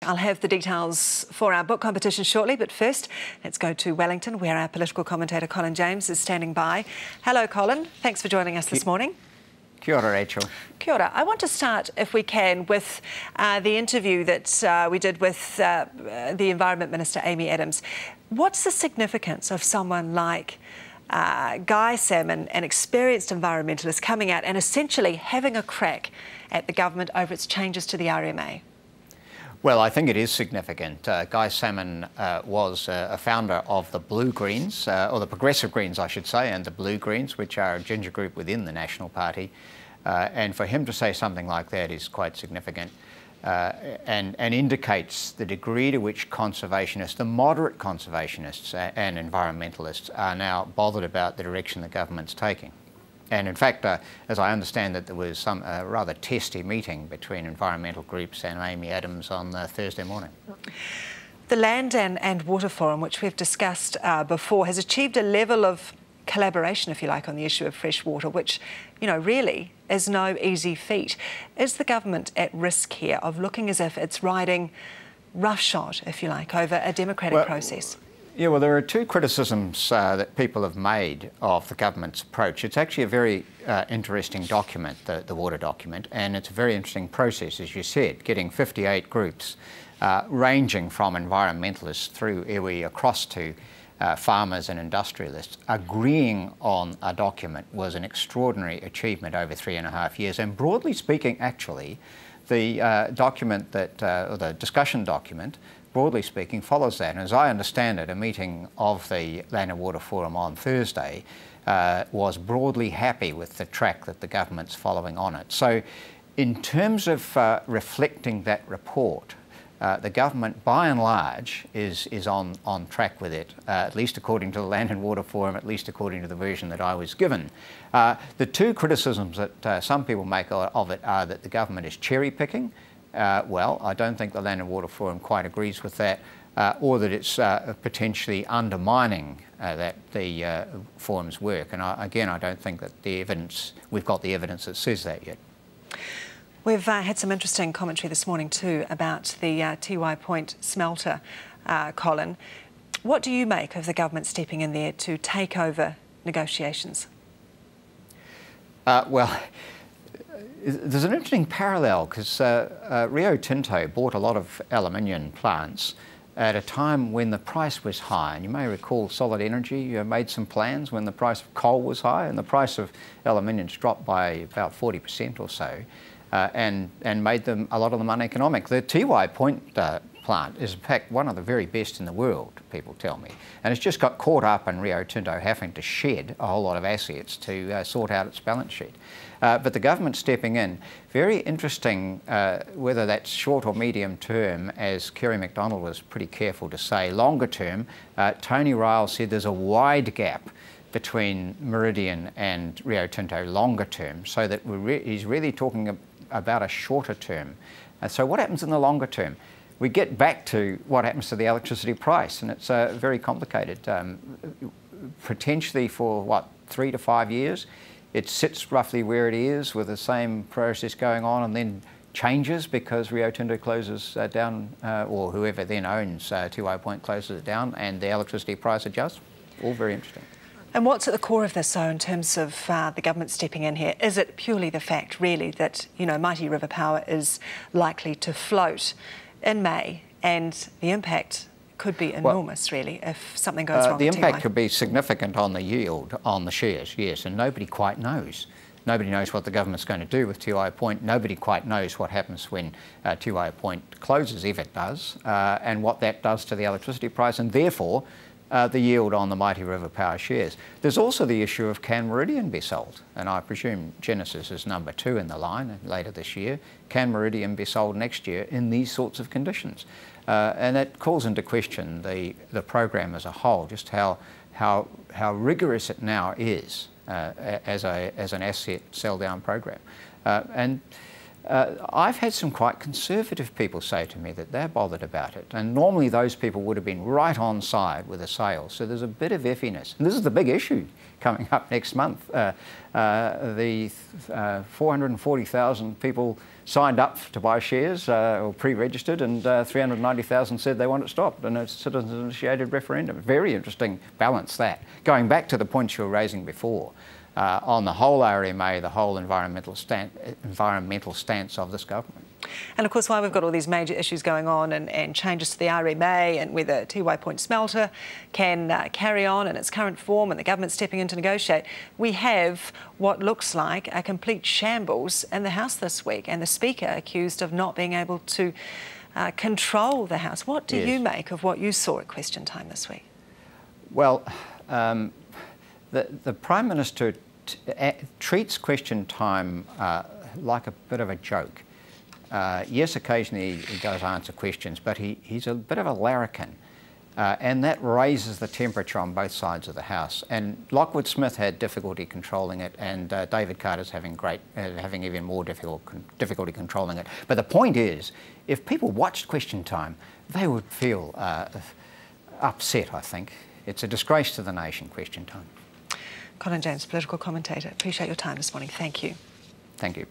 I'll have the details for our book competition shortly, but first, let's go to Wellington, where our political commentator Colin James is standing by. Hello, Colin. Thanks for joining us this morning. Kia ora, Rachel. Kia ora. I want to start, if we can, with the interview that we did with the Environment Minister, Amy Adams. What's the significance of someone like Guy Salmon, an experienced environmentalist, coming out and essentially having a crack at the government over its changes to the RMA? Well, I think it is significant. Guy Salmon was a founder of the Blue Greens, or the Progressive Greens, I should say, and the Blue Greens, which are a ginger group within the National Party. And for him to say something like that is quite significant and indicates the degree to which conservationists, the moderate conservationists and environmentalists, are now bothered about the direction the government's taking. And in fact, as I understand that there was some rather testy meeting between environmental groups and Amy Adams on Thursday morning. The Land and Water Forum, which we've discussed before, has achieved a level of collaboration, if you like, on the issue of fresh water, which, you know, really is no easy feat. Is the government at risk here of looking as if it's riding roughshod, if you like, over a democratic process? Yeah, well, there are two criticisms that people have made of the government's approach. It's actually a very interesting document, the water document, and it's a very interesting process, as you said, getting 58 groups ranging from environmentalists through iwi across to farmers and industrialists agreeing on a document was an extraordinary achievement over 3.5 years. And broadly speaking, actually, the document that, or the discussion document, broadly speaking, follows that. And as I understand it, a meeting of the Land and Water Forum on Thursday was broadly happy with the track that the government's following on it. So in terms of reflecting that report, the government, by and large, is on track with it, at least according to the Land and Water Forum, at least according to the version that I was given. The two criticisms that some people make of it are that the government is cherry-picking. Well, I don't think the Land and Water Forum quite agrees with that, or that it's potentially undermining the forum's work. And again, I don't think that we've got the evidence that says that yet. We've had some interesting commentary this morning too about the Tiwai Point Smelter, Colin. What do you make of the government stepping in there to take over negotiations? Well, there's an interesting parallel because Rio Tinto bought a lot of aluminium plants at a time when the price was high. And you may recall Solid Energy made some plans when the price of coal was high, and the price of aluminium dropped by about 40% or so, and made them a lot of them uneconomic. The Tiwai Point plant is in fact one of the very best in the world, people tell me, and it's just got caught up in Rio Tinto having to shed a whole lot of assets to sort out its balance sheet. But the government stepping in, very interesting, whether that's short or medium term, as Kerry McDonald was pretty careful to say. Longer term, Tony Ryle said there's a wide gap between Meridian and Rio Tinto longer term, so that he's really talking about a shorter term. So what happens in the longer term? We get back to what happens to the electricity price, and it's very complicated. Potentially for, what, 3 to 5 years? It sits roughly where it is with the same process going on, and then changes because Rio Tinto closes down, or whoever then owns Tiwai Point closes it down, and the electricity price adjusts. All very interesting. And what's at the core of this, though, in terms of the government stepping in here? Is it purely the fact, really, that, you know, Mighty River Power is likely to float in May, and the impact could be enormous, really, if something goes wrong? The impact could be significant on the yield on the shares, yes, and nobody quite knows. Nobody knows what the government's going to do with Tiwai Point. Nobody quite knows what happens when Tiwai Point closes, if it does, and what that does to the electricity price, and therefore the yield on the Mighty River Power shares. There's also the issue of can Meridian be sold? And I presume Genesis is number 2 in the line later this year. Can Meridian be sold next year in these sorts of conditions? And that calls into question the program as a whole, just how rigorous it now is as an asset sell-down program. And I've had some quite conservative people say to me that they're bothered about it, and normally those people would have been right on side with the sale. So there's a bit of iffiness, and this is the big issue coming up next month. The 440,000 people signed up to buy shares or pre-registered, and 390,000 said they want it stopped, and a citizens-initiated referendum. Very interesting balance, that. Going back to the points you were raising before, on the whole RMA, the whole environmental stance of this government. And of course, while we've got all these major issues going on and changes to the RMA and whether Tiwai Point Smelter can carry on in its current form and the government stepping in to negotiate, we have what looks like a complete shambles in the House this week, and the Speaker accused of not being able to control the House. What do you make of what you saw at question time this week? Well, the Prime Minister treats question time like a bit of a joke. Yes, occasionally he does answer questions, but he's a bit of a larrikin, and that raises the temperature on both sides of the House. And Lockwood Smith had difficulty controlling it, and David Carter's having even more difficulty controlling it. But the point is, if people watched question time, they would feel upset, I think. It's a disgrace to the nation, question time. Colin James, political commentator. Appreciate your time this morning. Thank you. Thank you.